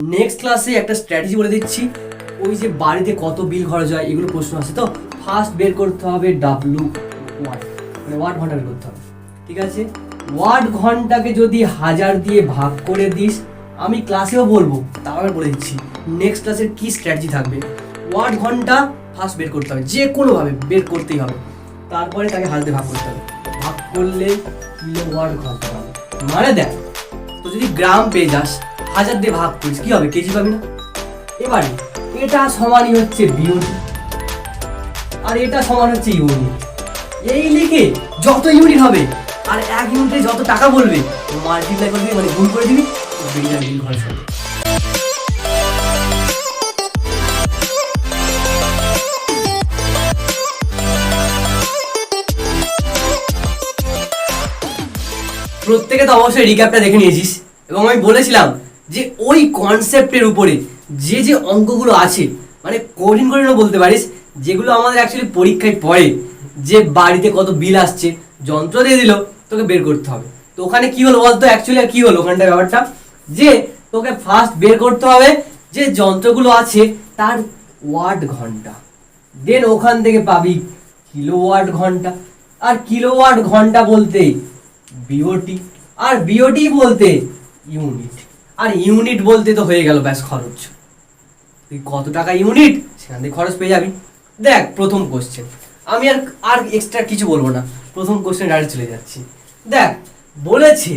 Next ক্লাসে একটা strategy বলে দিচ্ছি। ওই যে বাড়িতে কত বিল খরচ হয় এগুলো প্রশ্ন আছে, তো ফার্স্ট বের করতে হবে ডাব্লু ওয়াট, মানে ওয়াট ঘন্টা বের করতে হবে। ঠিক আছে, ওয়াট ঘন্টাকে যদি 1000 দিয়ে ভাগ করে দিস, আমি ক্লাসেও বলবো, তারপরে বলে দিচ্ছি নেক্সট ক্লাসের কি স্ট্র্যাটেজি থাকবে। ওয়াট ঘন্টা ফার্স্ট বের করতে হবে, যে কোনোভাবে বের করতেই হবে, তারপরে তাকে 1000 দিয়ে ভাগ করতে হবে। ভাগ করলে কিলোওয়াট ঘন্টা হবে। মানে দেখ, তো যদি গ্রাম পেয়ে যাস, 1000 দিয়ে ভাগ করিস, কি হবে? কেজি পাবি না? এবারে এটা সমানই হচ্ছে বিওটি, আর এটা সমান হচ্ছে ইউনিট। এই লিখে যত ইউনিট হবে আর 1 ইউনিটে যত টাকা বলবে মাল্টিপ্লাই করে দিবি, মানে গুণ করে দিবি, বেরিয়ে যাবে বিল খরচ হবে। প্রত্যেকে তো অবশ্যই রিক্যাপটা দেখে নিয়েছিস, এবং আমি বলেছিলাম যে ওই কনসেপ্টের উপরে যে যে অঙ্কগুলো আছে, মানে কঠিন কঠিনও বলতে পারিস, যেগুলো আমাদের অ্যাকচুয়ালি পরীক্ষায় পড়ে, যে বাড়িতে কত বিল আসছে, যন্ত্র দিয়ে দিল, তোকে বের করতে হবে। তো ওখানে কি হলো বলতো, অ্যাকচুয়ালি কি হলো ওখানটার ব্যাপারটা, যে তোকে ফার্স্ট বের করতে হবে যে যন্ত্রগুলো আছে তার ওয়াট ঘন্টা, দেন ওখান থেকে পাবি কিলোওয়াট ঘন্টা, আর কিলোওয়াট ঘন্টা বলতে বিওটি, আর বিওটি বলতে ইউনিট, আর ইউনিট বলতে তো হয়ে গেল ব্যাস খরচ। তুই কত টাকা ইউনিট সেখান থেকে খরচ পেয়ে যাবি। দেখ প্রথম কোশ্চেন, আমি আর আর এক্সট্রা কিছু বলবো না, প্রথম কোশ্চেন ডাইরেক্ট চলে যাচ্ছি। দেখ বলেছে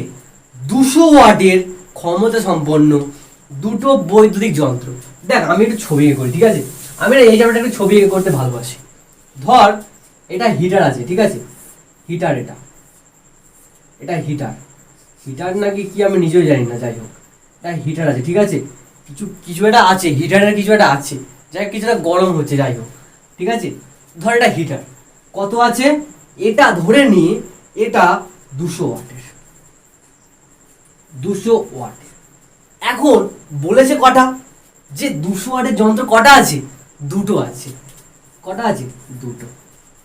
200 ওয়াটের ক্ষমতা সম্পন্ন দুটো বৈদ্যুতিক যন্ত্র। দেখ আমি একটু ছবি এঁকে করি, ঠিক আছে, আমি এই জায়গাটা একটু ছবি এঁকে করতে ভালোবাসি। ধর এটা হিটার আছে, ঠিক আছে, হিটার, এটা এটা হিটার, হিটার নাকি কি আমি নিজেও জানি না, যাই হোক এটা হিটার আছে, ঠিক আছে, কিছু কিছু একটা আছে, হিটারের কিছু একটা আছে, যাই কিছুটা গরম হচ্ছে, যাই হোক, ঠিক আছে। ধর এটা হিটার, কত আছে এটা ধরে নিয়ে, এটা 200 ওয়াটের, 200 ওয়াটের। এখন বলেছে কটা, যে 200 ওয়াটের যন্ত্র কটা আছে, দুটো আছে। কটা আছে? দুটো।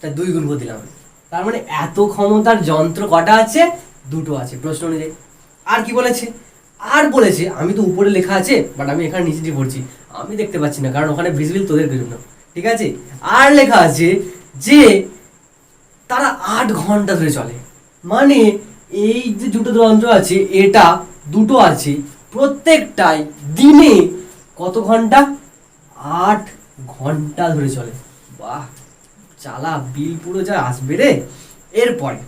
তা 2 গুণ করে দিলাম, তার মানে এত ক্ষমতার যন্ত্র কটা আছে? দুটো আছে প্রশ্ন অনুযায়ী। আর কি বলেছে? আর বলেছে, আমি তো উপরে লেখা আছে বাট আমি এখানে নিচে দিয়ে পড়ছি, আমি দেখতে পাচ্ছি না কারণ ওখানে ভিজিবল তোদের জন্য, ঠিক আছে। আর লেখা আছে যে তারা 8 ঘন্টা ধরে চলে, মানে এই যে দুটো যন্ত্র আছে, এটা দুটো আছে, প্রত্যেকটাই দিনে কত ঘন্টা? 8 ঘন্টা ধরে চলে। বাহ, চালা, বিল পুরো যা আসবে রে। এরপরে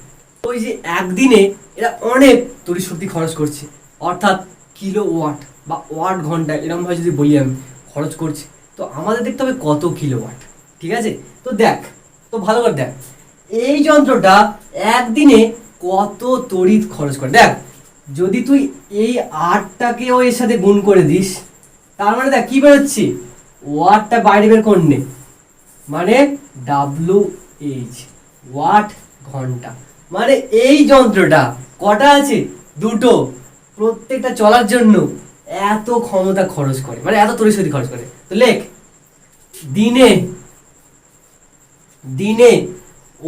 ওই যে একদিনে এরা অনেক তড়িৎ শক্তি খরচ করছে, অর্থাৎ কিলো ওয়াট বা ওয়াট ঘন্টা এরকম ভাবে যদি বলি আমি খরচ করছে, তো আমাদের দেখতে হবে কত কিলো ওয়াট, ঠিক আছে। তো দেখ, তো ভালো করে দেখ এই যন্ত্রটা একদিনে কত তড়িৎ খরচ করে। দেখ যদি তুই এই 8টাকেও এর সাথে গুণ করে দিস, তার মানে দেখ কি বেরোচ্ছে, ওয়াটটা বাইরে বের করে নে, মানে WH, ওয়াট ঘন্টা। মানে এই যন্ত্রটা কটা আছে? দুটো, প্রত্যেকটা চলার জন্য এত ক্ষমতা খরচ করে, মানে এত তড়িৎ শক্তি খরচ করে। তো লেখ, দিনে দিনে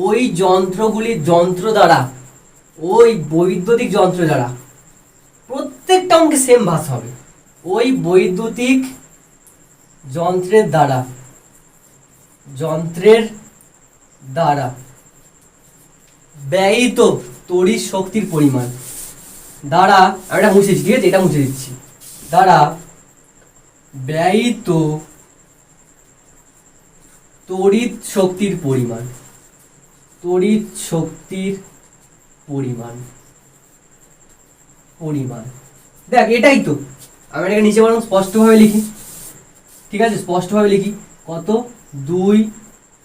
ওই যন্ত্রগুলির যন্ত্র দ্বারা, ওই বৈদ্যুতিক যন্ত্র দ্বারা, প্রত্যেকটা অঙ্কে সেম ভাস হবে, ওই বৈদ্যুতিক যন্ত্রের দ্বারা, যন্ত্রের দ্বারা ব্যয়িত তড়িৎ শক্তির পরিমাণ দ্বারা, আমি এটা মুছে দিচ্ছি, ঠিক আছে, এটা মুছে দিচ্ছি, দ্বারা ব্যয়িত তড়িৎ শক্তির পরিমাণ, তড়িৎ শক্তির পরিমাণ, পরিমাণ। দেখ এটাই তো, আমি এটাকে নিচে বরং স্পষ্টভাবে লিখি, ঠিক আছে, স্পষ্টভাবে লিখি। কত? 2,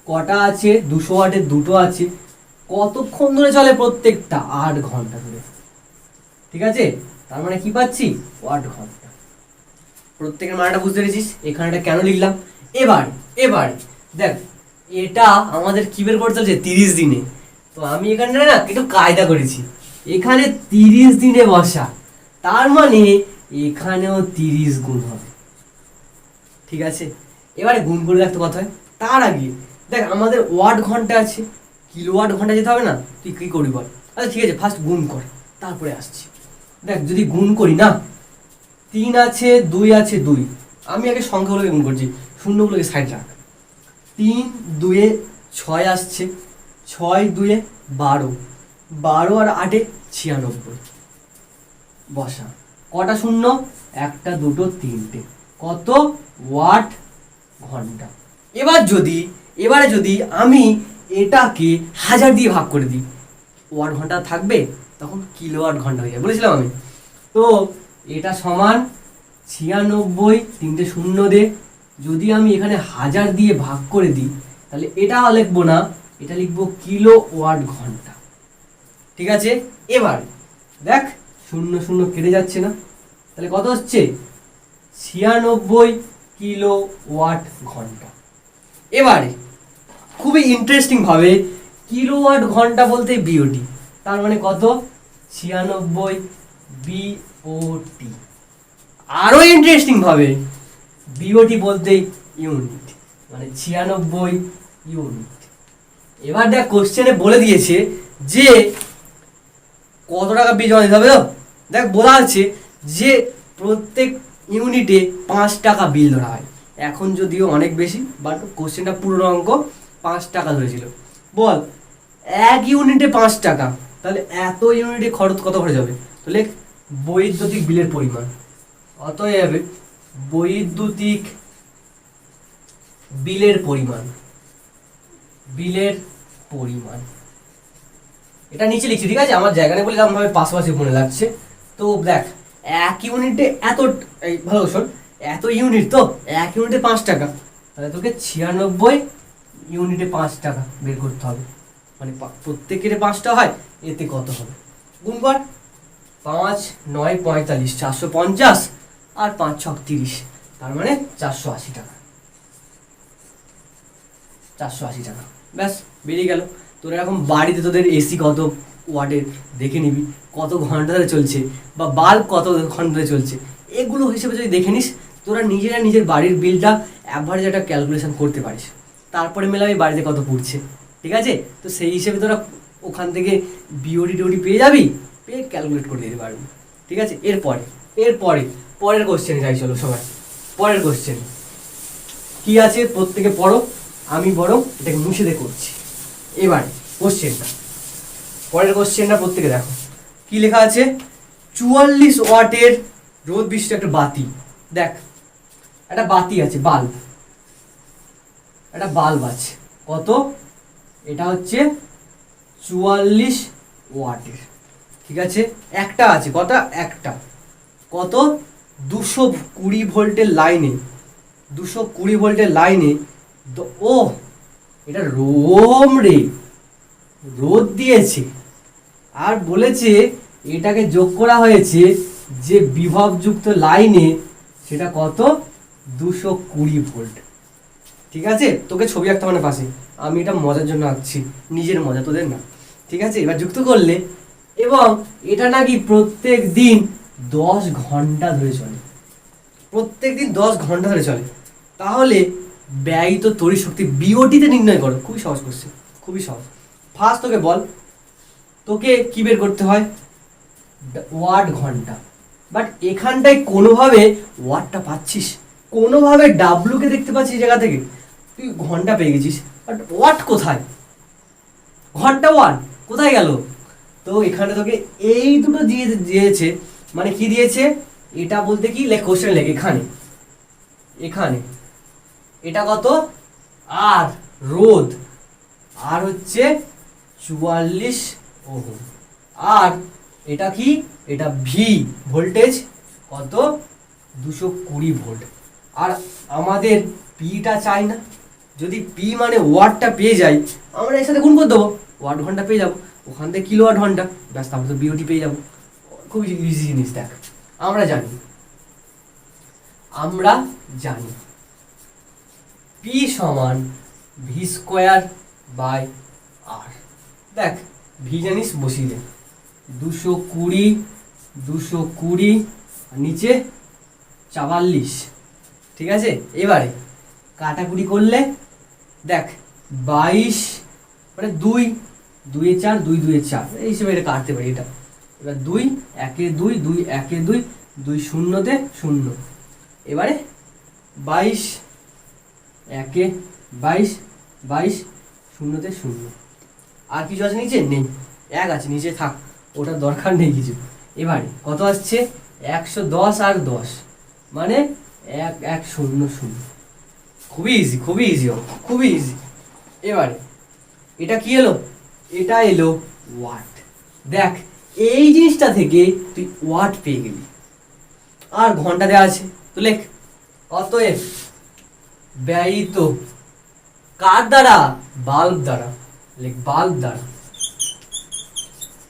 কটা আছে? 200 ওয়াটের দুটো আছে, কতক্ষণ ধরে চলে? প্রত্যেকটা 8 ঘন্টা ধরে, ঠিক আছে। তার মানে কি পাচ্ছি? ওয়াট ঘন্টা। প্রত্যেকের মানটা বুঝতে পেরেছিস, এখানে এটা কেন লিখলাম। এবার এবার দেখ, এটা আমাদের কি বের করতে চলছে 30 দিনে, তো আমি এখানে না একটু কায়দা করেছি, এখানে 30 দিনে বসা, তার মানে এখানেও 30 গুণ হবে, ঠিক আছে। এবারে গুণ করে দেখতে কত হয়। তার আগে দেখ আমাদের ওয়াট ঘন্টা আছে, কিলোওয়াট ঘন্টা যেতে হবে না, তুই কি করবি বল। আচ্ছা ঠিক আছে, ফার্স্ট গুণ কর, তারপরে আসছি। দেখ যদি গুণ করি না, 3 আছে, 2 আছে, 2। আমি আগে সংখ্যাগুলোকে গুণ করছি, শূন্যগুলোকে সাইড রাখ। 3 2 6 আসছে, 6 2 12, 12 আর 8 96। বসা। কটা শূন্য? 1 2 3টে। কত ওয়াট ঘন্টা? এবারে যদি আমি এটাকে 1000 দিয়ে ভাগ করে দিই, ওয়াট ঘন্টা থাকবে, তখন কিলোওয়াট ঘন্টা হয়ে যাবে, বলেছিলাম আমি। তো এটা সমান 96, 3টে শূন্য দে। যদি আমি এখানে 1000 দিয়ে ভাগ করে দিই, তাহলে এটা লিখবো না, এটা লিখবো কিলোওয়াট ঘন্টা। ঠিক আছে, এবার দেখ শূন্য শূন্য কেটে যাচ্ছে না, তাহলে কত হচ্ছে? 96 কিলোওয়াট ঘন্টা। এবারে খুবই ইন্টারেস্টিং ভাবে কিলোওয়াট ঘন্টা বলতে বিওটি, তার মানে কত? 96 বিওটি। আরো ইন্টারেস্টিং ভাবে বিওটি বলতে ইউনিট, মানে 96 ইউনিট। এবার দেখ কোশ্চেনে বলে দিয়েছে যে কত টাকা বিল জমা দিতে হবে। তো দেখ বলা আছে যে প্রত্যেক ইউনিটে 5 টাকা বিল ধরা হয়। এখন যদিও অনেক বেশি, বাট কোশ্চেনটা পুরো অঙ্ক 5 টাকা ধরেছিল। বল 1 ইউনিটে 5 টাকা, তাহলে এত ইউনিটে খরচ কত খরচ হবে? তো লেখ বৈদ্যুতিক বিলের পরিমাণ। অতএব বৈদ্যুতিক বিলের পরিমাণ, এটা নিচে লিখছি, ঠিক আছে? আমার জায়গা নেই বলে এরকমভাবে পাশাপাশি মনে লাগছে। তো দেখ 1 ইউনিটে এত, ভালো শোন, এত ইউনিট, তো 1 ইউনিটে 5 টাকা, তাহলে তোকে 96 ইউনিটে 5 টাকা বের করতে হবে। মানে প্রত্যেকের 5টা হয়, এতে কত হবে? গুণ কর। 5 9 45, 450, আর 5 6 30, তার মানে 480 টাকা। 480 টাকা, ব্যাস বেরিয়ে গেল। তোর এরকম বাড়িতে তোদের এসি কত ওয়াটের দেখে নিবি, কত ঘন্টা ধরে চলছে, বা বাল্ব কত ঘন্টা ধরে চলছে, এগুলো হিসেবে যদি দেখে নিস, তোরা নিজের বাড়ির বিলটা অ্যাভারেজ একটা ক্যালকুলেশন করতে পারিস। তারপরে মেলাবি বাড়িতে কত পড়ছে, ঠিক আছে? তো সেই হিসেবে তোরা ওখান থেকে বিওডি টিওডি পেয়ে যাবি, পেয়ে ক্যালকুলেট করে দিতে পারবি, ঠিক আছে? পরের কোশ্চেনে যাই, চলো সবাই। পরের কোশ্চেন কি আছে প্রত্যেকে পড়ো, আমি বরং এটাকে মুছে দিয়ে করছি। এবারে পরের কোশ্চেনটা প্রত্যেকে দেখো কি লেখা আছে। 44 ওয়াটের রোদ বিশিষ্ট একটা বাতি। দেখ একটা বাতি আছে, একটা বাল্ব আছে, কত? এটা হচ্ছে 44 ওয়াটের, ঠিক আছে? একটা আছে, কটা? একটা। কত? 220 ভোল্টের লাইনে, 220 ভোল্টের লাইনে। ও এটা রোদ দিয়েছে, আর বলেছে এটাকে যোগ করা হয়েছে যে বিভবযুক্ত লাইনে, সেটা কত? 220 ভোল্ট, ঠিক আছে? তোকে ছবি আঁকতে মানে পাশে, আমি এটা মজার জন্য আঁকছি, নিজের মজা, তোদের না, ঠিক আছে? এবার যুক্ত করলে, এবং এটা নাকি প্রত্যেক দিন 10 ঘন্টা ধরে চলে, প্রত্যেক দিন 10 ঘন্টা ধরে চলে। তাহলে ব্যয়িত তড়িৎ শক্তি বিওটিতে নির্ণয় করো। খুবই সহজ কোশ্চেন, খুবই সহজ। ফার্স্ট তোকে বল, তোকে কি বের করতে হয়? ওয়াট ঘন্টা। বাট এখানটায় কোনোভাবে ওয়াটটা পাচ্ছিস, কোনোভাবে ডাব্লুকে দেখতে পাচ্ছিস জায়গা থেকে, তুই ঘন্টা পেয়ে গেছিস, বাট ওয়াট কোথায়? ঘন্টা ওয়াট কোথায় গেল? তো এখানে তোকে এই দুটো দিয়েছে, মানে কি দিয়েছে? এটা বলতে কি কোশ্চেন লেখ এখানে এটা কত? আর রোদ, আর হচ্ছে 44 ওহম, আর এটা কি? এটা ভি ভোল্টেজ, কত? 220 ভোল্ট। আর আমাদের পিটা চাই না, যদি পি মানে ওয়াটটা পেয়ে যাই, আমরা এর সাথে গুণ করে দেবো, ওয়াট ঘন্টা পেয়ে যাবো, ওখান থেকে কিলোওয়াট ঘন্টা, ব্যাস, তারপরে তো বিওটি পেয়ে যাবো। খুব ইজি জিনিস। দেখ আমরা জানি পি সমান ভি স্কোয়ার বাই আর। দেখ ভি জানিস, বসিয়ে দে, 220 আর নিচে 44, ঠিক আছে? এবারে কাটাকুটি করলে দেখ 22, মানে 2 2 4 2 2 4, এই হিসেবে এটা কাটতে পারি। এটা এবার 2 1 2 2 1 2 2 শূন্যতে 0, এবারে 22 একে 22, 22 শূন্যতে 0। আর কিছু আছে নিচে? নেই, 1 আছে নিচে, থাক, ওটার দরকার নেই কিছু। এবারে কত আসছে? 110 আর 10 মানে 1100। খুবই ইজি, খুবই ইজি, খুবই ইজি। এবারে এটা কি এলো? এটা এলো ওয়াট। দেখ, এই জিনিসটা থেকে তুই ওয়াট পেয়ে গেলি। আর ঘন্টা দেওয়া আছে, তো লেখ অতএব ব্যয়িত কার দ্বারা? বাল্ব দ্বারা। লেখ বাল্ব দ্বারা।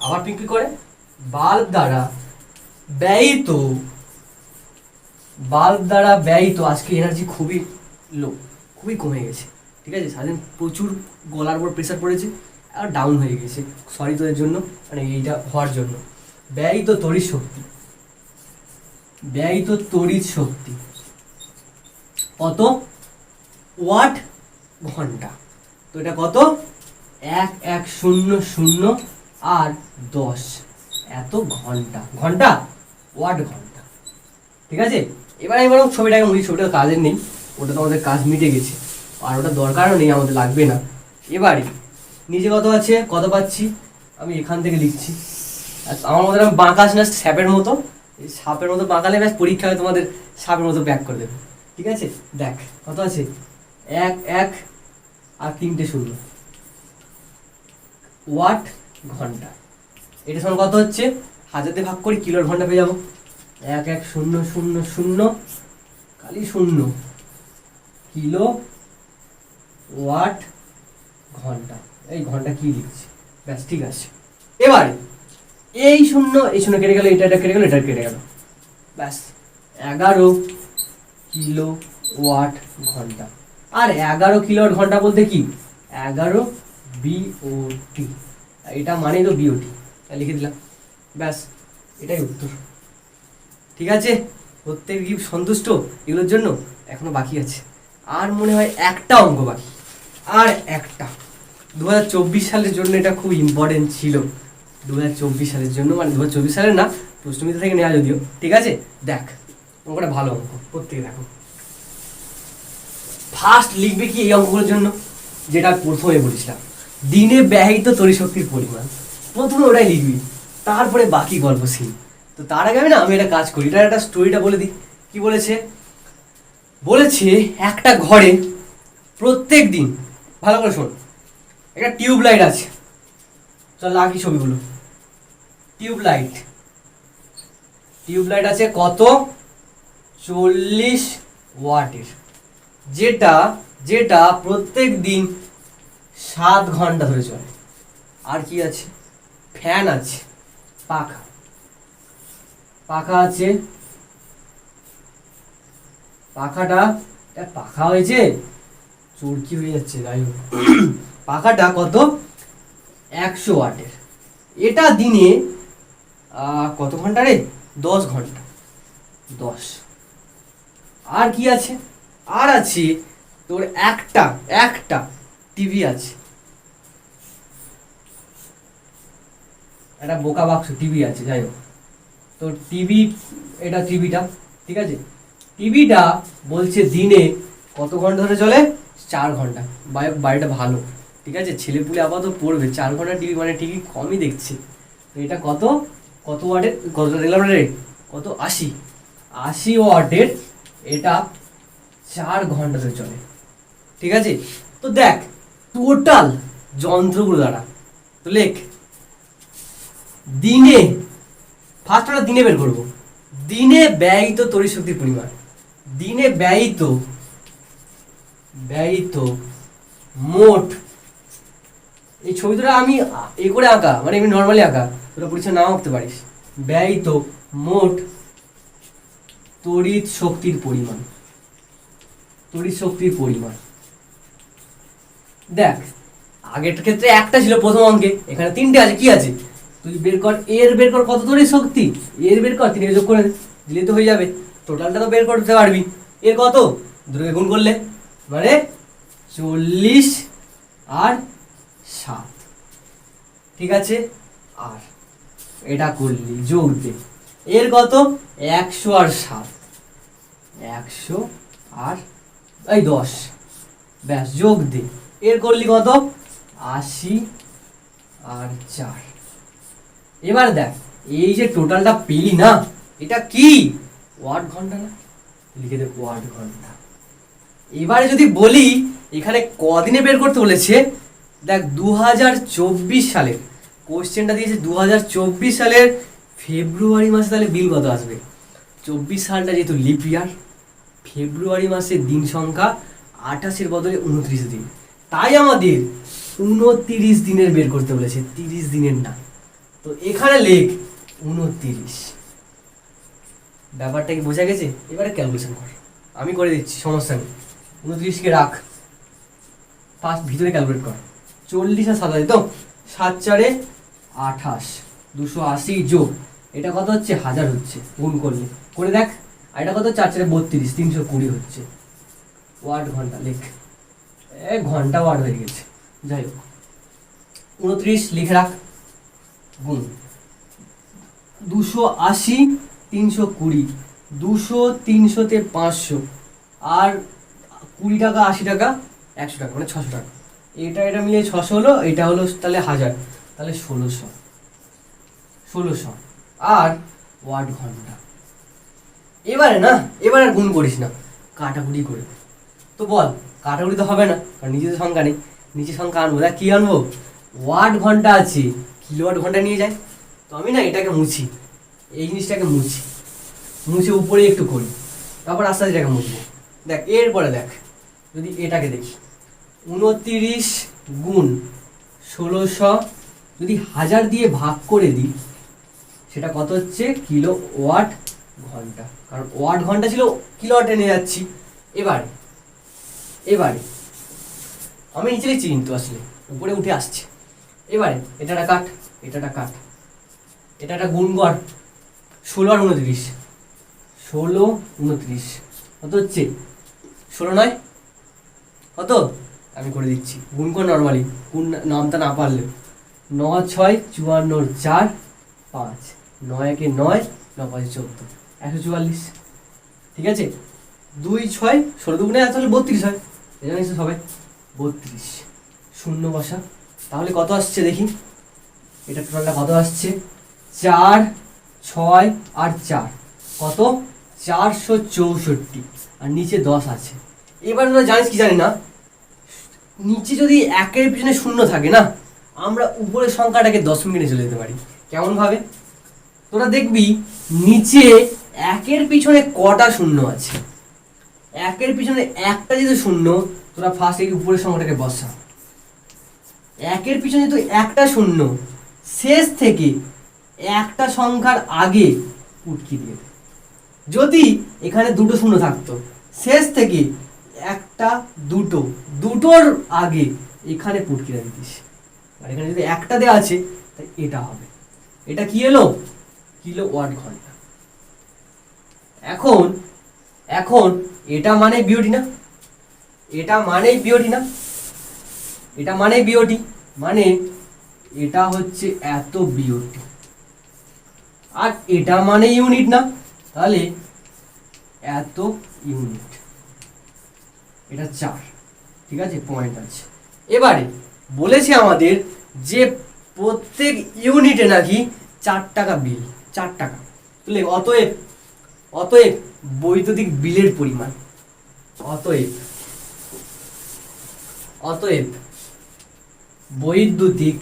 আবার তুই কি করে? বাল্ব দ্বারা ব্যয়িত, বাল্ব দ্বারা ব্যয়িত। আজকে এনার্জি খুবই লো, খুবই কমে গেছে, ঠিক আছে? সারাদিন প্রচুর গলার উপর প্রেশার পড়েছে আর ডাউন হয়ে গেছে। সরি তোদের জন্য, মানে এইটা হওয়ার জন্য। ব্যয়িত তড়িৎ শক্তি, ব্যয়িত তড়িৎ শক্তি কত? ওয়াট ঘন্টা। তো এটা কত? 1100 আর 10, এত ঘন্টা। ঘন্টা ওয়াট ঘন্টা, ঠিক আছে? এবার আমি বরং ছবিটাকে মুড়ি, ছবিটা কাজের নেই, ওটা তো আমাদের কাজ মিটে গেছে, আর ওটা দরকারও নেই, আমাদের লাগবে না। এবারে নিচে কত আছে, কত পাচ্ছি? আমি এখান থেকে লিখছি। আমার মতো আমি বাঁকাস না স্যাপের মতো, এই সাপের মতো বাঁকালে ব্যাস পরীক্ষায় তোমাদের সাপের মতো ব্যাক করে দেবে, ঠিক আছে? দেখ কত আছে, 1 1 আর 3টে 0, ওয়াট ঘন্টা। এটা সমান কত হচ্ছে? 1000 দিয়ে ভাগ করি, কিলোর ঘন্টা পেয়ে যাবো। 1100 খালি 0 কিলো ওয়াট ঘন্টা। এই ঘন্টা কি লিখছি, ব্যাস, ঠিক আছে। এবারে এই 0 এই 0 কেটে গেল, এটা কেটে গেল, এটা কেটে গেল, ব্যাস 11 কিলো ওয়াট ঘন্টা। আর 11 কিলোওয়াট ঘন্টা বলতে কি? 11 বিওটি, এটা মানেই তো বিওটি, লিখে দিলাম, ব্যাস, এটাই উত্তর। ঠিক আছে? প্রত্যেক কি সন্তুষ্ট এগুলোর জন্য? এখনো বাকি আছে, আর মনে হয় একটা অঙ্ক বাকি, আর একটা। 2024 সালের জন্য এটা খুব ইম্পর্টেন্ট ছিল, 2024 সালের জন্য, মানে 2024 সালের না, প্রশ্নবিদ থেকে নেওয়া যদিও, ঠিক আছে? দেখ অঙ্কটা ভালো অঙ্ক, প্রত্যেকে দেখো। ফার্স্ট লিখবে কি এই অঙ্কগুলোর জন্য? যেটা প্রথমে বলেছিলাম, দিনে ব্যয়িত তড়িৎ শক্তির পরিমাণ, প্রথমে ওটাই লিখবি, তারপরে বাকি গল্প সিন। তো তার আগে আমি একটা কাজ করি, এটা একটা স্টোরিটা বলে দিই। কি বলেছে? বলেছে একটা ঘরে প্রত্যেক দিন, ভালো করে শোন, একটা টিউব লাইট আছে। চল আঁকি ছবিগুলো। টিউব লাইট আছে কত? 40 ওয়াটের, যেটা প্রত্যেক দিন 7 ঘন্টা ধরে চলে। আর কি আছে? ফ্যান আছে, পাখা আছে, পাখা হয়েছে, চরকি হয়ে যাচ্ছে, যাই হোক। পাখাটা কত? 100 ওয়াটের। এটা দিনে কত ঘন্টা রে? 10 ঘন্টা, 10। আর কি আছে? আর আছে তোর একটা টিভি আছে, একটা বোকা বাক্স টিভি আছে, যাই হোক। তো টিভি, এটা টিভিটা, ঠিক আছে? টিভিটা বলছে দিনে কত ঘন্টা ধরে চলে? 4 ঘন্টা। বাড়িটা ভালো, ঠিক আছে? ছেলেপুলে আপাতত পড়বে, 4 ঘন্টা টিভি মানে টিভি কমই দেখছে। তো এটা কত ওয়াটের? কতটা দিলাম রে? কত? 80 ওয়াটের, এটা 4 ঘন্টা ধরে চলে, ঠিক আছে? তো দেখ টোটাল যন্ত্রগুলো দ্বারা, তো লেখ দিনে, ফার্স্ট আমরা দিনে বের করবো, দিনে ব্যয়িত তড়িৎ শক্তির পরিমাণ, দিনে ব্যয়িত মোট, এই ছবি দুটো আমি এ করে আঁকা, মানে এমনি নর্মালি আঁকা, তোরা পরীক্ষা নাও আঁকতে পারিস। ব্যয়িত মোট তড়িৎ শক্তির পরিমাণ, দেখ আগের ক্ষেত্রে একটা ছিল প্রথম অঙ্কে, এখানে 3টে আছে। কি আছে? তুই বের কর কত তড়িৎ শক্তি, এর বের কর, 3 যোগ করে দিলে তো হয়ে যাবে, টোটালটা তো বের করতে পারবি। এর কত? দুটোকে গুণ করলে, মানে 40 আর 7, ঠিক আছে? আর এটা করলি যোগ দে, এর কত 107, 100 আর এই 10, ব্যাস যোগ দে। এর করলি কত 80 আর 4। এবার দেখ এই যে টোটালটা পেলি না, এটা কি ওয়াট ঘন্টা না, লিখে দে ওয়াট ঘন্টা। এবারে যদি বলি এখানে কদিনে বের করতে বলেছে, দেখ 2024 সালের কোশ্চেনটা দিয়েছে 2024 সালের ফেব্রুয়ারি মাসে, তাহলে বিল কত আসবে? 24 সালটা যেহেতু লিপ ইয়ার, ফেব্রুয়ারি মাসের দিন সংখ্যা 28-এর বদলে 29 দিন, তাই আমাদের 29 দিনের বের করতে বলেছে, 30 দিনের না। তো এখানে লেখ 29। ব্যাপারটা কি বোঝা গেছে? এবারে ক্যালকুলেশন কর, আমি করে দিচ্ছি, সমস্যা নেই। 29কে রাখ, ফার্স্ট ভিতরে ক্যালকুলেট কর। 40 আর 27, তো 7 4 28, 280 যোগ এটা কত হচ্ছে 1000 হচ্ছে, গুণ করলে করে দেখ। আর এটা কত 4 4 32, 320 হচ্ছে ওয়াট ঘন্টা। লেখ ঘন্টা ওয়াট হয়ে গেছে। যাই হোক 29 লিখে রাখ, গুণ 280 320, 200 300-তে 500 আর 20 টাকা 80 টাকা 100 টাকা, মানে 600 টাকা। এটা মিলিয়ে 600 হলো, এটা হলো তাহলে 1000, তাহলে 1600 আর ওয়াট ঘন্টা। এবারে না, এবার আর গুণ করিস না, কাটাকুটি করে। তো বল, কাটাকুটি তো হবে না কারণ নিচে তো সংখ্যা নেই, নিচে সংখ্যা আনবো। দেখ কি আনবো, ওয়াট ঘন্টা আছে, কিলোওয়াট ঘন্টা নিয়ে যায়। তো আমি না এটাকে মুছি, এই জিনিসটাকে মুছে উপরে একটু করি, তারপর আস্তে আস্তে এটাকে মুছবো। দেখ এরপরে দেখ, যদি এটাকে দেখি 29 গুণ 1600 যদি 1000 দিয়ে ভাগ করে দিই, সেটা কত হচ্ছে কিলো ওয়াট ঘন্টা, কারণ ওয়াট ঘন্টা ছিল কিলোওয়াটে নিয়ে যাচ্ছি। এবারে আমি নিচে লিখছি কিন্তু আসলে উপরে উঠে আসছে। এবারে এটাটা কাট, এটাটা কাট, এটা গুণ কর, 16 আর 29, 16 29 কত হচ্ছে 16 নয় কত, আমি করে দিচ্ছি, গুণ কর নর্মালি, গুণ নামটা না পারলে। 9 6 54 4 5, 9 1 9, 9 5 14, 144। ঠিক আছে, 2 6 16 দুগুণে আসলে 32 হয়, জানিস সবাই 32। শূন্য বসা, তাহলে কত আসছে দেখি, এটা টোটালটা কত আসছে 4 6 আর 4 কত 464, আর নিচে 10 আছে। এবার তোরা জানিস কি জানি না, নিচে যদি একের পিছনে শূন্য থাকে না, আমরা উপরের সংখ্যাটাকে 10 মিনিটে চলে যেতে পারি। কেমন ভাবে, তোরা দেখবি নিচে একের পিছনে কটা শূন্য আছে, একের পিছনে একটা যদি শূন্য, তোরা ফার্স্ট এই উপরের সংখ্যাটাকে বসা, একের পিছনে তো একটা শূন্য, শেষ থেকে একটা সংখ্যার আগে উটকি দিয়ে। যদি এখানে দুটো শূন্য থাকতো, শেষ থেকে একটা দুটোর আগে এখানে পুটকি দিতিস, আর এখানে যদি একটা দেওয়া আছে তাই এটা হবে। এটা কি এলো কিলো ওয়াট ঘন্টা। এখন এটা মানে বিওটি না, এটা মানে বিওটি না, এটা মানে বিওটি, মানে এটা হচ্ছে এত বিওটি, আর এটা মানে ইউনিট না, তাহলে এত ইউনিট, এটা 4। ঠিক আছে, পয়েন্ট আছে। এবারে বলেছে আমাদের যে প্রত্যেক ইউনিটে নাকি 4 টাকা বিল, 4 টাকা। তাহলে অতএব বৈদ্যুতিক বিলের পরিমাণ, অতএব বৈদ্যুতিক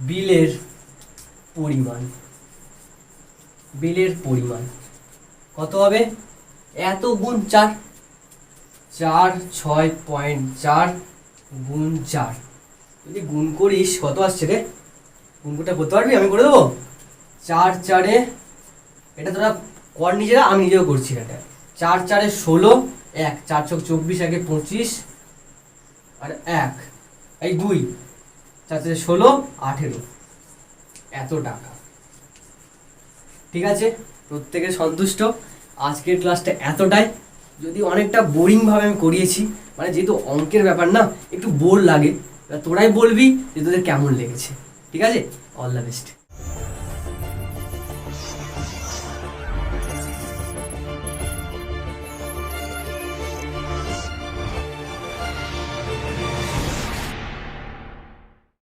বিলের পরিমাণ কত হবে, এত গুণ 4, 6.4 গুণ 4, যদি গুণ করিস কত আসছে রে, গুণ করতে করতে পারবি, আমি করে দেবো। 4 4, এটা তোরা কর নিজেরা, আমি নিজেও করছি। এটা 4 4 16, 1 4 6 24, 1 25 আর 1 এই 2, 4 4 16 18, এত টাকা। ঠিক আছে, প্রত্যেকে সন্তুষ্ট। আজকের ক্লাসটা এতটাই, যদি অনেকটা বোরিং ভাবে আমি করিয়েছি, মানে যেহেতু অঙ্কের ব্যাপার না, একটু বোর লাগে, তোরাই বলবি যে তোদের কেমন লেগেছে। ঠিক আছে, অল দ্য বেস্ট।